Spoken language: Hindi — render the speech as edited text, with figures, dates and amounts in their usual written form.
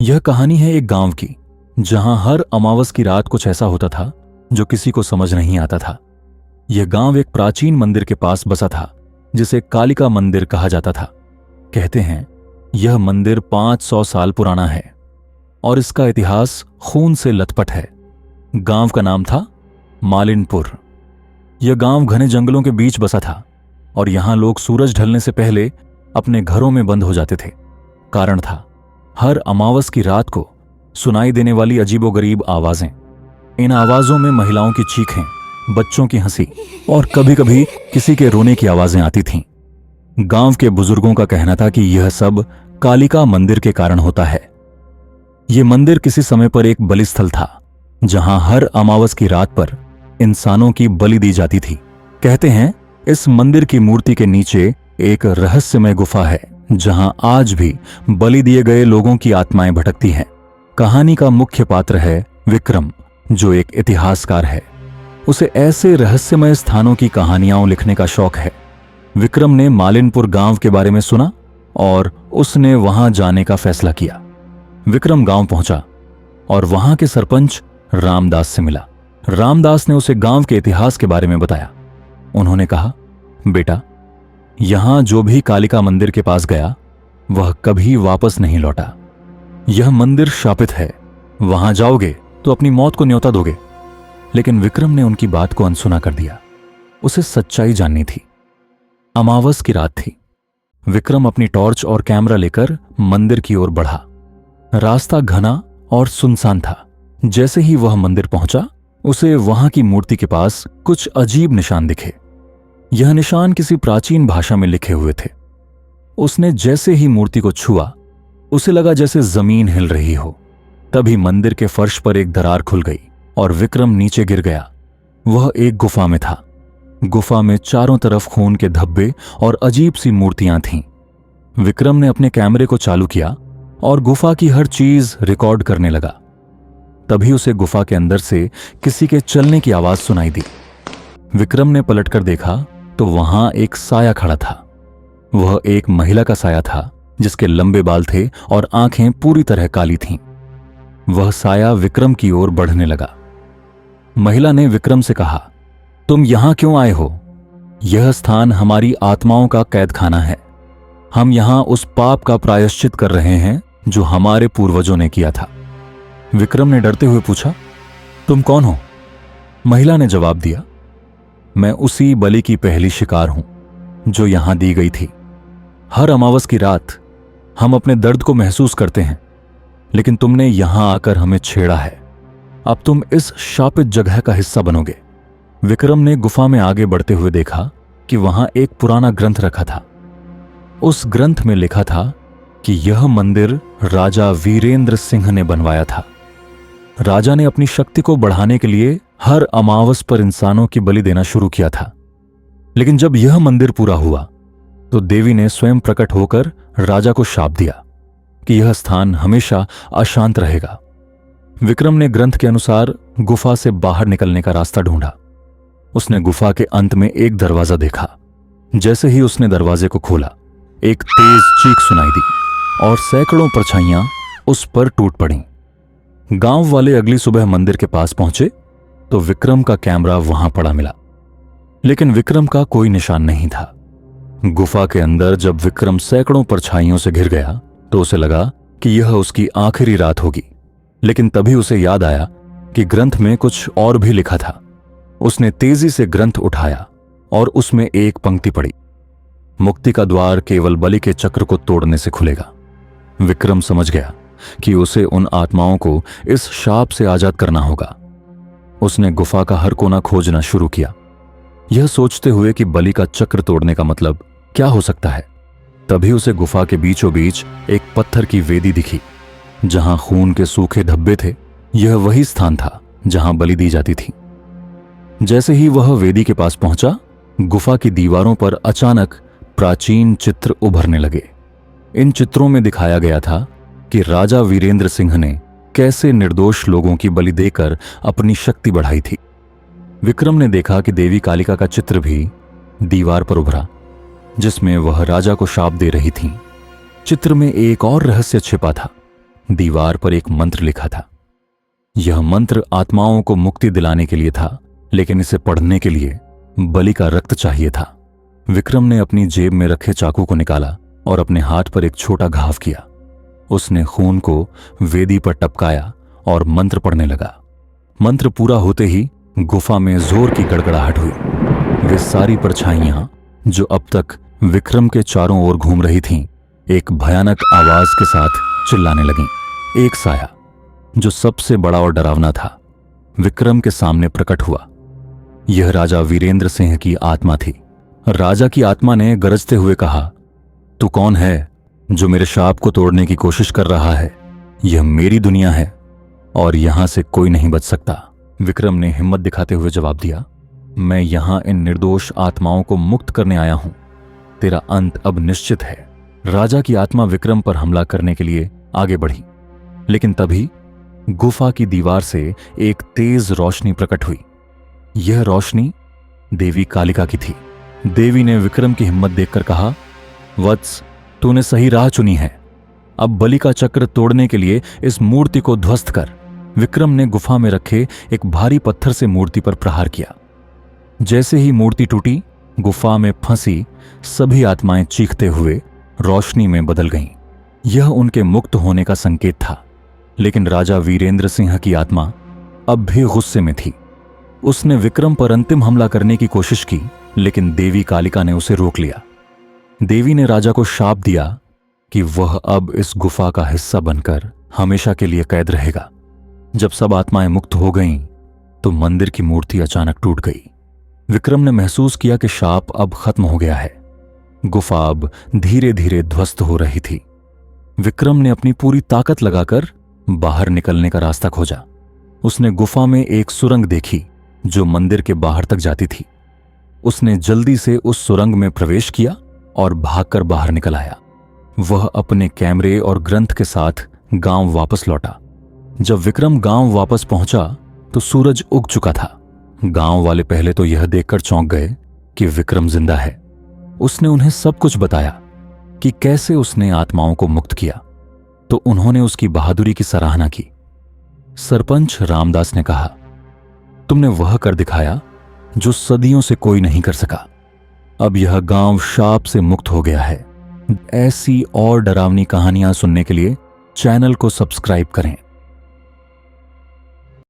यह कहानी है एक गांव की, जहां हर अमावस की रात कुछ ऐसा होता था जो किसी को समझ नहीं आता था। यह गांव एक प्राचीन मंदिर के पास बसा था, जिसे कालिका मंदिर कहा जाता था। कहते हैं यह मंदिर 500 साल पुराना है और इसका इतिहास खून से लथपथ है। गांव का नाम था मालिनपुर। यह गांव घने जंगलों के बीच बसा था और यहां लोग सूरज ढलने से पहले अपने घरों में बंद हो जाते थे। कारण था हर अमावस की रात को सुनाई देने वाली अजीबोगरीब आवाजें। इन आवाजों में महिलाओं की चीखें, बच्चों की हंसी और कभी कभी किसी के रोने की आवाजें आती थीं। गांव के बुजुर्गों का कहना था कि यह सब कालिका मंदिर के कारण होता है। यह मंदिर किसी समय पर एक बलिस्थल था, जहां हर अमावस की रात पर इंसानों की बलि दी जाती थी। कहते हैं इस मंदिर की मूर्ति के नीचे एक रहस्यमय गुफा है, जहां आज भी बलि दिए गए लोगों की आत्माएं भटकती हैं। कहानी का मुख्य पात्र है विक्रम, जो एक इतिहासकार है। उसे ऐसे रहस्यमय स्थानों की कहानियां लिखने का शौक है। विक्रम ने मालिनपुर गांव के बारे में सुना और उसने वहां जाने का फैसला किया। विक्रम गांव पहुंचा और वहां के सरपंच रामदास से मिला। रामदास ने उसे गांव के इतिहास के बारे में बताया। उन्होंने कहा, बेटा, यहां जो भी कालिका मंदिर के पास गया वह कभी वापस नहीं लौटा। यह मंदिर शापित है, वहां जाओगे तो अपनी मौत को न्योता दोगे। लेकिन विक्रम ने उनकी बात को अनसुना कर दिया। उसे सच्चाई जाननी थी। अमावस की रात थी। विक्रम अपनी टॉर्च और कैमरा लेकर मंदिर की ओर बढ़ा। रास्ता घना और सुनसान था। जैसे ही वह मंदिर पहुंचा, उसे वहां की मूर्ति के पास कुछ अजीब निशान दिखे। यह निशान किसी प्राचीन भाषा में लिखे हुए थे। उसने जैसे ही मूर्ति को छुआ, उसे लगा जैसे जमीन हिल रही हो। तभी मंदिर के फर्श पर एक दरार खुल गई और विक्रम नीचे गिर गया। वह एक गुफा में था। गुफा में चारों तरफ खून के धब्बे और अजीब सी मूर्तियां थीं। विक्रम ने अपने कैमरे को चालू किया और गुफा की हर चीज रिकॉर्ड करने लगा। तभी उसे गुफा के अंदर से किसी के चलने की आवाज सुनाई दी। विक्रम ने पलटकर देखा तो वहां एक साया खड़ा था। वह एक महिला का साया था, जिसके लंबे बाल थे और आंखें पूरी तरह काली थीं। वह साया विक्रम की ओर बढ़ने लगा। महिला ने विक्रम से कहा, तुम यहां क्यों आए हो? यह स्थान हमारी आत्माओं का कैदखाना है। हम यहां उस पाप का प्रायश्चित कर रहे हैं जो हमारे पूर्वजों ने किया था। विक्रम ने डरते हुए पूछा, तुम कौन हो? महिला ने जवाब दिया, मैं उसी बलि की पहली शिकार हूं जो यहां दी गई थी। हर अमावस की रात हम अपने दर्द को महसूस करते हैं, लेकिन तुमने यहां आकर हमें छेड़ा है। अब तुम इस शापित जगह का हिस्सा बनोगे। विक्रम ने गुफा में आगे बढ़ते हुए देखा कि वहां एक पुराना ग्रंथ रखा था। उस ग्रंथ में लिखा था कि यह मंदिर राजा वीरेंद्र सिंह ने बनवाया था। राजा ने अपनी शक्ति को बढ़ाने के लिए हर अमावस पर इंसानों की बलि देना शुरू किया था। लेकिन जब यह मंदिर पूरा हुआ तो देवी ने स्वयं प्रकट होकर राजा को शाप दिया कि यह स्थान हमेशा अशांत रहेगा। विक्रम ने ग्रंथ के अनुसार गुफा से बाहर निकलने का रास्ता ढूंढा। उसने गुफा के अंत में एक दरवाजा देखा। जैसे ही उसने दरवाजे को खोला, एक तेज चीख सुनाई दी और सैकड़ों परछाइयां उस पर टूट पड़ीं। गांव वाले अगली सुबह मंदिर के पास पहुंचे तो विक्रम का कैमरा वहां पड़ा मिला, लेकिन विक्रम का कोई निशान नहीं था। गुफा के अंदर जब विक्रम सैकड़ों परछाइयों से घिर गया तो उसे लगा कि यह उसकी आखिरी रात होगी। लेकिन तभी उसे याद आया कि ग्रंथ में कुछ और भी लिखा था। उसने तेजी से ग्रंथ उठाया और उसमें एक पंक्ति पढ़ी, मुक्ति का द्वार केवल बलि के चक्र को तोड़ने से खुलेगा। विक्रम समझ गया कि उसे उन आत्माओं को इस शाप से आजाद करना होगा। उसने गुफा का हर कोना खोजना शुरू किया, यह सोचते हुए कि बलि का चक्र तोड़ने का मतलब क्या हो सकता है। तभी उसे गुफा के बीचों बीच एक पत्थर की वेदी दिखी, जहां खून के सूखे धब्बे थे। यह वही स्थान था जहां बलि दी जाती थी। जैसे ही वह वेदी के पास पहुंचा, गुफा की दीवारों पर अचानक प्राचीन चित्र उभरने लगे। इन चित्रों में दिखाया गया था कि राजा वीरेंद्र सिंह ने कैसे निर्दोष लोगों की बलि देकर अपनी शक्ति बढ़ाई थी। विक्रम ने देखा कि देवी कालिका का चित्र भी दीवार पर उभरा, जिसमें वह राजा को शाप दे रही थीं। चित्र में एक और रहस्य छिपा था। दीवार पर एक मंत्र लिखा था। यह मंत्र आत्माओं को मुक्ति दिलाने के लिए था, लेकिन इसे पढ़ने के लिए बलि का रक्त चाहिए था। विक्रम ने अपनी जेब में रखे चाकू को निकाला और अपने हाथ पर एक छोटा घाव किया। उसने खून को वेदी पर टपकाया और मंत्र पढ़ने लगा। मंत्र पूरा होते ही गुफा में जोर की गड़गड़ाहट हुई। वे सारी परछाइयां जो अब तक विक्रम के चारों ओर घूम रही थीं, एक भयानक आवाज के साथ चिल्लाने लगीं। एक साया जो सबसे बड़ा और डरावना था, विक्रम के सामने प्रकट हुआ। यह राजा वीरेंद्र सिंह की आत्मा थी। राजा की आत्मा ने गरजते हुए कहा, तू कौन है जो मेरे शाप को तोड़ने की कोशिश कर रहा है? यह मेरी दुनिया है और यहां से कोई नहीं बच सकता। विक्रम ने हिम्मत दिखाते हुए जवाब दिया, मैं यहां इन निर्दोष आत्माओं को मुक्त करने आया हूं। तेरा अंत अब निश्चित है। राजा की आत्मा विक्रम पर हमला करने के लिए आगे बढ़ी, लेकिन तभी गुफा की दीवार से एक तेज रोशनी प्रकट हुई। यह रोशनी देवी कालिका की थी। देवी ने विक्रम की हिम्मत देखकर कहा, वत्स, तूने सही राह चुनी है। अब बलि का चक्र तोड़ने के लिए इस मूर्ति को ध्वस्त कर। विक्रम ने गुफा में रखे एक भारी पत्थर से मूर्ति पर प्रहार किया। जैसे ही मूर्ति टूटी, गुफा में फंसी सभी आत्माएं चीखते हुए रोशनी में बदल गईं। यह उनके मुक्त होने का संकेत था। लेकिन राजा वीरेंद्र सिंह की आत्मा अब भी गुस्से में थी। उसने विक्रम पर अंतिम हमला करने की कोशिश की, लेकिन देवी कालिका ने उसे रोक लिया। देवी ने राजा को शाप दिया कि वह अब इस गुफा का हिस्सा बनकर हमेशा के लिए कैद रहेगा। जब सब आत्माएं मुक्त हो गईं, तो मंदिर की मूर्ति अचानक टूट गई। विक्रम ने महसूस किया कि शाप अब खत्म हो गया है। गुफा अब धीरे धीरे ध्वस्त हो रही थी। विक्रम ने अपनी पूरी ताकत लगाकर बाहर निकलने का रास्ता खोजा। उसने गुफा में एक सुरंग देखी जो मंदिर के बाहर तक जाती थी। उसने जल्दी से उस सुरंग में प्रवेश किया और भागकर बाहर निकल आया। वह अपने कैमरे और ग्रंथ के साथ गांव वापस लौटा। जब विक्रम गांव वापस पहुंचा तो सूरज उग चुका था। गांव वाले पहले तो यह देखकर चौंक गए कि विक्रम जिंदा है। उसने उन्हें सब कुछ बताया कि कैसे उसने आत्माओं को मुक्त किया, तो उन्होंने उसकी बहादुरी की सराहना की। सरपंच रामदास ने कहा, तुमने वह कर दिखाया जो सदियों से कोई नहीं कर सका। अब यह गांव शाप से मुक्त हो गया है। ऐसी और डरावनी कहानियां सुनने के लिए चैनल को सब्सक्राइब करें।